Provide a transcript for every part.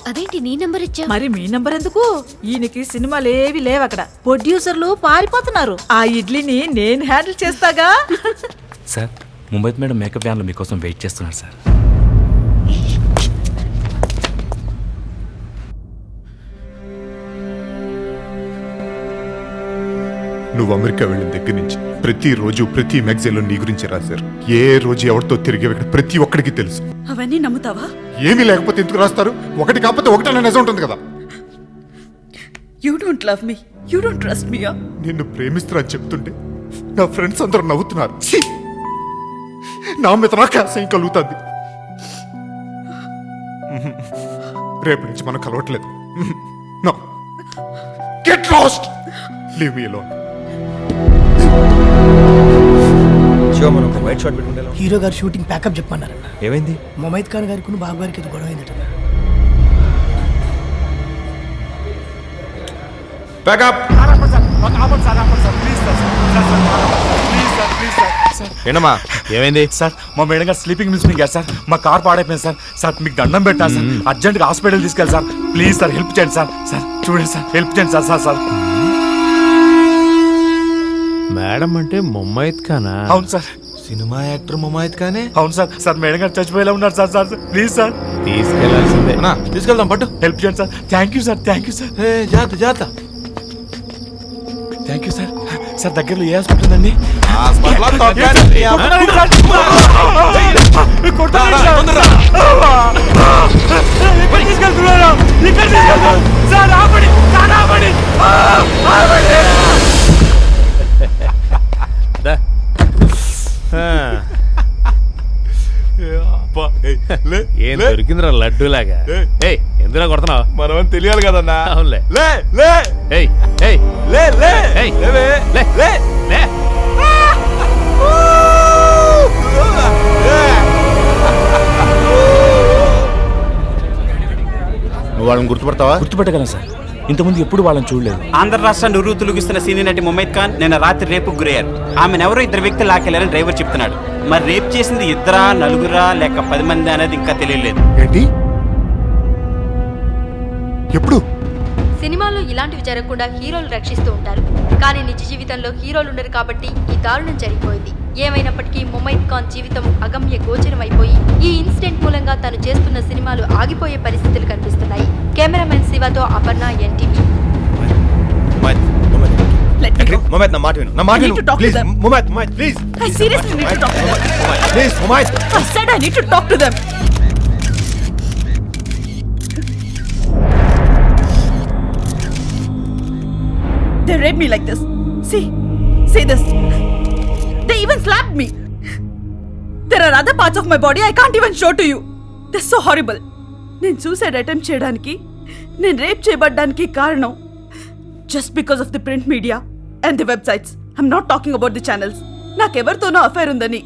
అదేంటి నీ నంబర్ ఇచ్చా? మరి మీ నంబర్ ఎందుకు? ఈయనకి సినిమాలు ఏవి లేవు, అక్కడ ప్రొడ్యూసర్లు పారిపోతున్నారు. ఆ ఇడ్లీని నేను హ్యాండిల్ చేస్తాగా. సార్, ముంబై మేడం మేకప్ వ్యాన్లో మీకోసం వెయిట్ చేస్తున్నారు సార్. నువ్వు అమెరికా వెళ్ళిన దగ్గర నుంచి ప్రతిరోజు ప్రతి మ్యాగజైన్లో నీ గురించి రాశారు. ఏ రోజు ఎవరితో తిరిగే ప్రతి ఒక్కడికి తెలుసు. అవన్నీ నమ్ముతావా? ఏమీ లేకపోతే ఎందుకు రాస్తారు? ఒకటి కాకపోతే ఒకటనే నిజం ఉంటుంది కదా. You don't love me, you don't trust me. నిన్ను ప్రేమిస్తున్నా చెప్తుంటే నా ఫ్రెండ్స్ అందరూ నవ్వుతున్నారు. ఛీ! నా మీద నాకు అసహ్యం కలుగుతుంది. రేపు నుంచి మనం కలవట్లేదు. No, get lost, leave me alone. White shot పెట్టుకుంటే హీరో గారు షూటింగ్ ప్యాకప్ చెప్పమన్నారన్న. ఏమైంది? మొమైద్ ఖాన్ గారికి బాబు గారికి ఏదో గొడవ అయిందట. ప్యాకప్. ఏంటమ్మా ఏమైంది? సార్, మా మేడం గారు స్లీపింగ్ మిల్స్ దిగారు సార్. మా కార్ పాడైపోయింది సార్. సార్ మీకు దండం పెట్టాలి సార్. అర్జెంట్గా హాస్పిటల్ తీసుకెళ్ళి సార్. ప్లీజ్ సార్, హెల్ప్ చేయండి సార్. సార్ చూడండి సార్, హెల్ప్ చేయండి సార్. సార్ సార్ మేడం అంటే ముమ్మైద్ ఖానా? అవును సార్. సినిమా యాక్టర్ ముమ్మైద్ ఖానే? అవును సార్. సార్ మేడం గారు చచ్చిపోయేలా ఉన్నారు సార్. సార్ ప్లీజ్ సార్, తీసుకెళ్లాల్సిందే. తీసుకెళ్దాం పట్టు. హెల్ప్ చేయండి sir. Thank you sir. Thank you sir. జాగ్రత్త జాగ్రత్త. Thank you sir. సార్ దగ్గరలో ఏ హాస్పిటల్ ఉందండి? ఏం దొరికిందిరా లడ్డూలాగా? ఎందులో కొడుతున్నావు? మనం తెలియాలి కదన్నా. అవునులే. లే లే ఏయ్ ఏయ్ లే లే లే లే లే. నువ్వు వాళ్ళని గుర్తుపడతావా? గుర్తుపెట్టగలను సార్. ఇంతకుముందు ఎప్పుడు వాళ్ళని చూడలేదు. ఆంధ్ర రాష్ట్రాన్ని ఉర్రూతులుగిస్తున్న సీనియర్ నటి ముమైద్ ఖాన్ నిన్న రాత్రి రేపుకు గురయ్యారు. ఆమెనెవరో ఇద్దరు వ్యక్తులు లాకెళ్లారని డ్రైవర్ చెప్తున్నాడు. మరి రేప్ చేసింది ఇద్దరా, నలుగురా, లేక 10 మంది అనేది ఇంకా తెలియలేదు. ఏంటి? ఎప్పుడు? సినిమాలో ఇలాంటివి జరగకుండా హీరోలు రక్షిస్తూ ఉంటారు, కానీ నిజ జీవితంలో హీరోలు ఉండరు కాబట్టి ఈ దారుణం జరిగిపోయింది. ఏమైనప్పటికీ ముమైద్ ఖాన్ జీవితం అగమ్య గోచరం అయిపోయి ఈ ఇన్సిడెంట్ మూలంగా తను చేస్తున్న సినిమాలు ఆగిపోయే పరిస్థితులు కనిపిస్తున్నాయి. కెమెరామెన్ శివతో అపర్ణ, ఎన్టీవీ. ముమైద్ నా మాట విను. నా మాట విను please. Mumaith please. I seriously need to talk to them. Please Mumaith. I said I need to talk to them. They raped me like this. See this. They even slapped me. There are other parts of my body I can't even show to you. They're so horrible. నేను suicide attempt చేయడానికి, నేను rape చేయబడ్డానికి కారణం just because of the print media and the websites. I'm not talking about the channels. నాకెవరితోనో affair ఉందని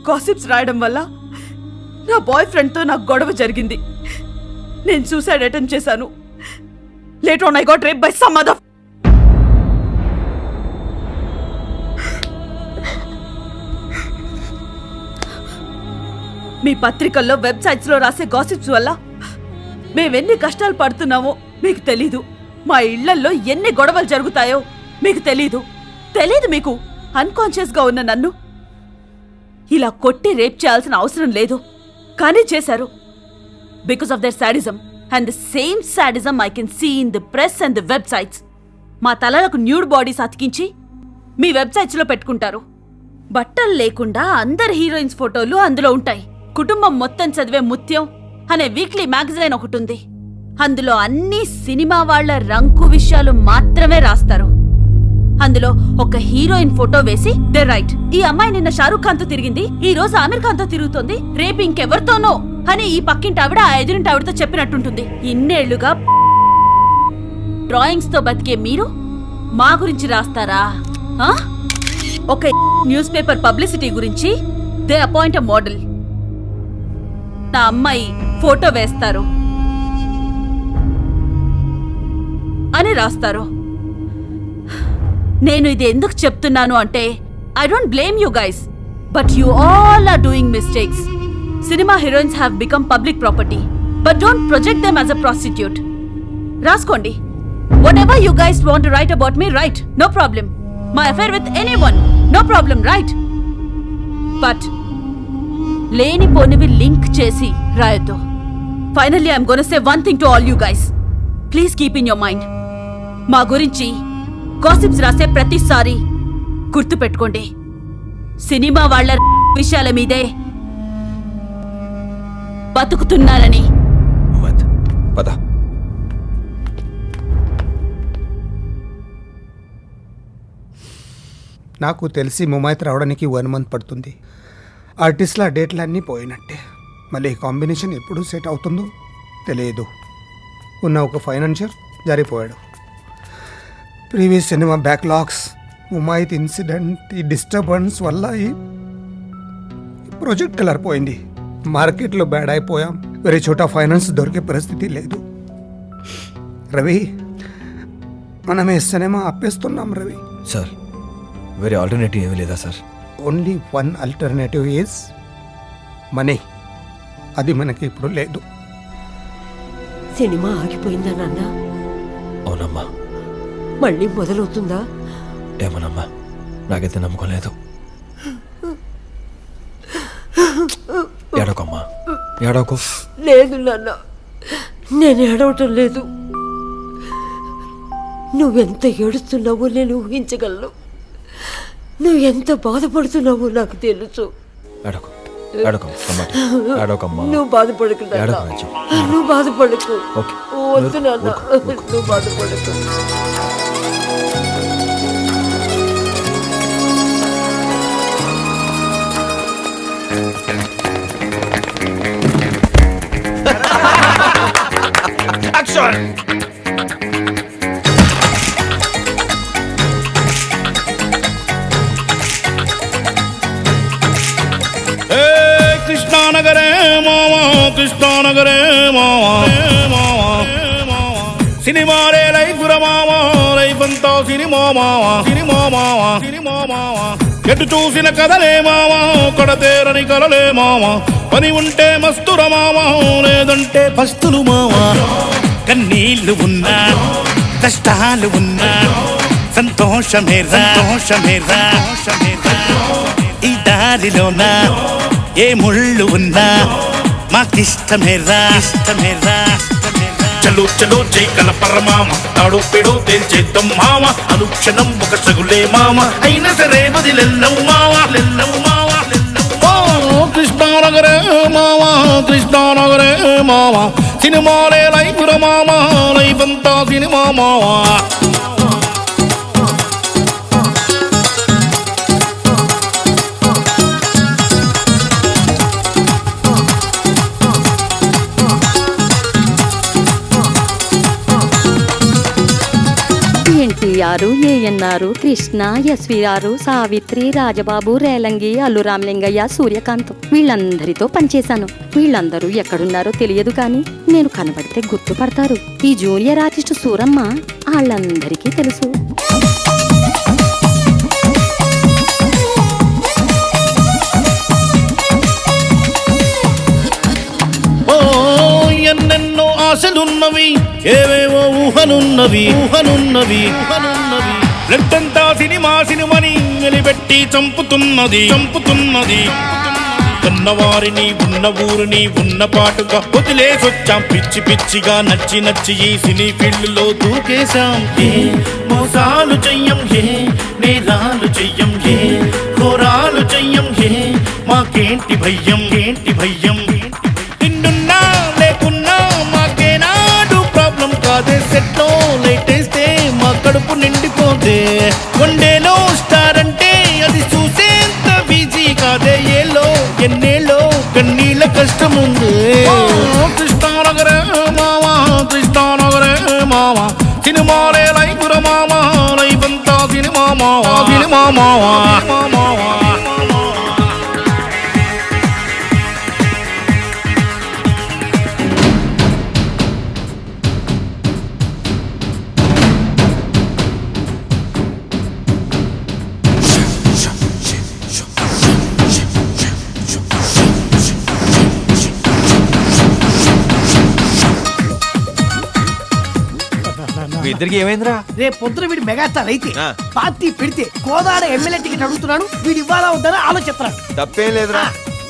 gossips రాయడం వల్ల నా boy ఫ్రెండ్తో నాకు గొడవ జరిగింది. నేను సూసైడ్ అటెంప్ట్ చేశాను. Later on I got raped by some other. మీ పత్రికల్లో వెబ్సైట్స్లో రాసే గాసిప్స్ వల్ల మేమెన్ని కష్టాలు పడుతున్నామో మీకు తెలీదు. మా ఇళ్లల్లో ఎన్ని గొడవలు జరుగుతాయో మీకు తెలీదు. మీకు అన్కాన్షియస్గా ఉన్న నన్ను ఇలా కొట్టి రేప్ చేయాల్సిన అవసరం లేదు, కానీ చేశారు. Because of their sadism and the same sadism I can see in the press and the websites. మా తలలకు న్యూడ్ బాడీస్ అతికించి మీ వెబ్సైట్స్లో పెట్టుకుంటారు. బట్టలు లేకుండా అందరు హీరోయిన్స్ ఫోటోలు అందులో ఉంటాయి. కుటుంబం మొత్తం చదివే ముత్యం అనే వీక్లీ మ్యాగజైన్ ఒకటి ఉంది. అందులో అన్ని సినిమా వాళ్ల రంకు విషయాలు మాత్రమే రాస్తారు. అందులో ఒక హీరోయిన్ ఫోటో వేసి దే రైట్, ఈ అమ్మాయి నిన్న షారూఖ్ ఖాన్ తో తిరిగింది, ఈ రోజు ఆమిర్ ఖాన్ తో తిరుగుతోంది, రేపు ఇంకెవరితోనో అని ఈ పక్కింటి ఆవిడ ఆ ఎదురింటి ఆవిడతో చెప్పినట్టుంటుంది. ఇన్నేళ్లుగా డ్రాయింగ్స్ తో బతికే మీరు మా గురించి రాస్తారా? ఒక న్యూస్ పేపర్ పబ్లిసిటీ గురించి దే అపాయింట్ ఎ మోడల్. నా అమ్మాయి ఫోటో వేస్తారు అని రాస్తారు. నేను ఇది ఎందుకు చెప్తున్నాను అంటే, I don't blame you guys, but you all are doing mistakes. Cinema heroines have become public property but don't project them as a prostitute. రాసుకోండి. Whatever you guys want to write about me, right, no problem. My affair with anyone, no problem, right. But లేనిపోనివి link చేసి రాయొద్దు. Finally I'm gonna say one thing to all you guys. Please keep in your mind, మా గురించి gossips రాసే ప్రతిసారి గుర్తు పెట్టుకోండి, cinema వాళ్ళ విషయాల మీదే బతుకుతున్నారని. మొహమ్మద్ పద. నాకు తెలిసి ముమైత్ రావడానికి 1 month పడుతుంది. ఆర్టిస్ట్ల డేట్లు అన్నీ పోయినట్టే. మళ్ళీ ఈ కాంబినేషన్ ఎప్పుడు సెట్ అవుతుందో తెలియదు. ఉన్న ఒక ఫైనాన్షియర్ జారిపోయాడు. Previous cinema backlogs, Mumaith incident, ఈ డిస్టర్బెన్స్ వల్ల ఈ ప్రాజెక్ట్ కలర్ పోయింది. మార్కెట్లో బ్యాడ్ అయిపోయాం. వేరే చోట ఫైనాన్స్ దొరికే పరిస్థితి లేదు. రవి, మనం ఈ సినిమా ఆపేస్తున్నాం రవి. సార్ వేరే ఆల్టర్నేటివ్ ఏమీ లేదా sir? Only one alternative is money. అది మనకి ఇప్పుడు లేదు. సినిమా ఆగిపోయిందా నాన్న? అవునమ్మా. మళ్ళీ మొదలవుతుందా? ఏమోనమ్మా, నాకైతే నమ్మకం లేదు. ఏడోకమ్మా, ఏడోకు. లేదు నాన్న, నేను ఏడవటం లేదు. నువ్వెంత ఏడుస్తున్నావో నేను ఊహించగలను. నువ్వు ఎంత బాధపడుతున్నావో నాకు తెలుసు. ఏడోకు, ఏడోకమ్మా, ఏడోకమ్మా. నువ్వు బాధపడకు నాన్న. ఏడోకు రాజు. నువ్వు బాధపడకు. ఓకే. వద్దు నాన్న, నువ్వు బాధపడకు. కృష్ణానగరే మావా, కృష్ణానగరే మావా, సినిమాలే లైఫ్ మావా, లైఫ్ అంతా సినిమా మావా, సినిమా మావా, సినిమా మావా. ఎటు చూసిన కథలే మావా, కడతేరని కలలే మావా. పని ఉంటే మస్తుర మావా, లేదంటే పస్తులు మావా. కన్నీళ్లు ఉన్నా, కష్టాలు ఉన్నా, సంతోషమేరా, సంతోషమేరా, సంతోషమేరా. ఈ దారిలోనా ఏ ముళ్ళు ఉన్నా మాకిష్టమేరా, ఇష్టమేరా. చలో చలో జై కలపర మామ, తాడు పెడు తేల్చేద్దాం మామ. అనుక్షణం ఒక సగులే మామ, అయినా సరే వదిలెల్లవు మావా, లెల్లవు మావా, లెల్లవు. కృష్ణానగరే మావా, కృష్ణానగరే మావా. సినిమాలే లైఫ్ మామా, లైఫ్ అంతా సినిమా మావా. ఎన్టీఆర్, ఏఎన్ఆర్, కృష్ణ, ఎస్వీఆర్, సావిత్రి, రాజబాబు, రేలంగి, అల్లు రామలింగయ్య, సూర్యకాంత్ వీళ్ళందరితో పనిచేశాను. వీళ్ళందరూ ఎక్కడున్నారో తెలియదు కానీ నేను కనబడితే గుర్తుపడతారు. ఈ జూనియర్ ఆర్టిస్ట్ సూరమ్మ వాళ్ళందరికీ తెలుసు. ఎన్నెన్నో ఆశలున్నవి, ఏవేవో ఊహనున్నవి, ఊహనున్నవి, ఊహనున్నవి. రెట్టంతా సినిమా సినిమని వెలిపెట్టి చంపుతున్నది, చంపుతున్నది. కన్నవారిని, ఉన్న ఊరిని ఉన్న పాటుగా వదిలేసొచ్చాం. పిచ్చి పిచ్చిగా నచ్చి నచ్చి ఈ సినీ ఫీల్డ్లో దూకేశాం. ఏ మోసాలు చెయ్యం, ఏ నేరాలు చెయ్యం, ఏ ఘోరాలు చెయ్యం, ఏ మాకేంటి భయ్యం, ఏంటి భయ్యం. నిన్నున్నా లేకున్నా మాకేనాడు ప్రాబ్లం కాదే. సెట్లో లైటేస్తే మా కడుపు నిండిపోతే. కొండేలో స్టార్ అంటే అది చూసేంత బిజీ కాదే. ఏలో ఎన్నేలో కన్నీళ్ళ కష్టముంది. కృష్ణానగరే మావా, కృష్ణానగరే మావా. సినిమాలే లైఫ్ మావా, లైఫ్ అంతా సినిమా మావా, సినిమా మావా, మావా. మీ ఇద్దరికి ఏమైందిరా? రేపు పొద్దున వీడు మెగాస్టార్ అయితే ఆ. పార్టీ పెడితే కోదాడ ఎమ్మెల్యే టికెట్ అడుగుతున్నాను, వీడు ఇవ్వాలా వద్దని ఆలోచిస్తున్నాడు. తప్పేం లేదురా,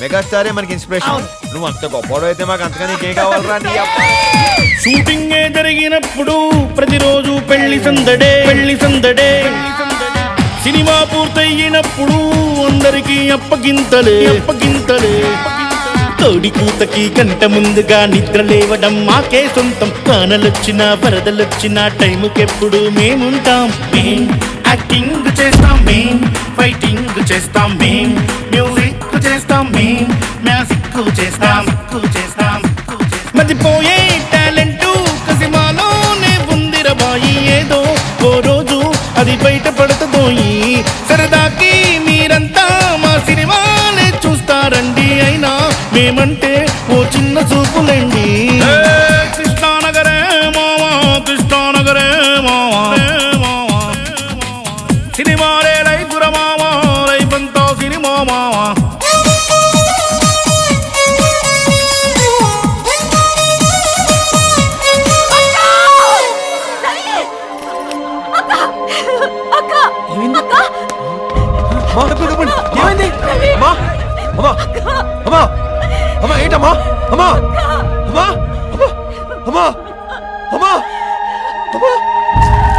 మెగాస్టారే మనకి ఇన్స్పిరేషన్. అవును. నువ్వు అంత గొప్పవాడు అయితే మాకు అంతగా నీకేం కావాలరా? నీ షూటింగ్ జరిగినప్పుడు ప్రతిరోజు పెళ్లి సందడే, పెళ్లి సందడే. సినిమా పూర్తయినప్పుడు అందరికీ అప్పగింతలే, అప్పగింతలే. తోడి కూతకి గంట ముందుగా నిద్ర లేవడం మాకే సొంతం. కానలొచ్చినా వరదలొచ్చినా టైముకెప్పుడు మేముంటాం. మేం యాక్టింగ్ చేస్తాం, మేం ఫైటింగ్ చేస్తాం, మేం మ్యూజిక్ చేస్తాం, మేం మ్యాజిక్ చేస్తాం, చేస్తాం. మతిపోయే టాలెంట్ కసిమాలోనే ఉందిరా బాయి. ఏదో ఓ రోజు అది బయట పడుతుందోయి. సరదాకి మీరంతా మా సినిమానే చూస్తారండి, అయినా మేమంటే ఓ చిన్న చూపులండి. కృష్ణానగరే మావా, కృష్ణానగరే మావా. సినిమా రే లైఫుర మావా, లైఫ్ అంతా సినిమా మావా. ఏమైంది? అమ్మా అమ్మా అమ్మా అమ్మా ఏంటమ్మా? అమ్మా అమ్మా అమ్మా అమ్మా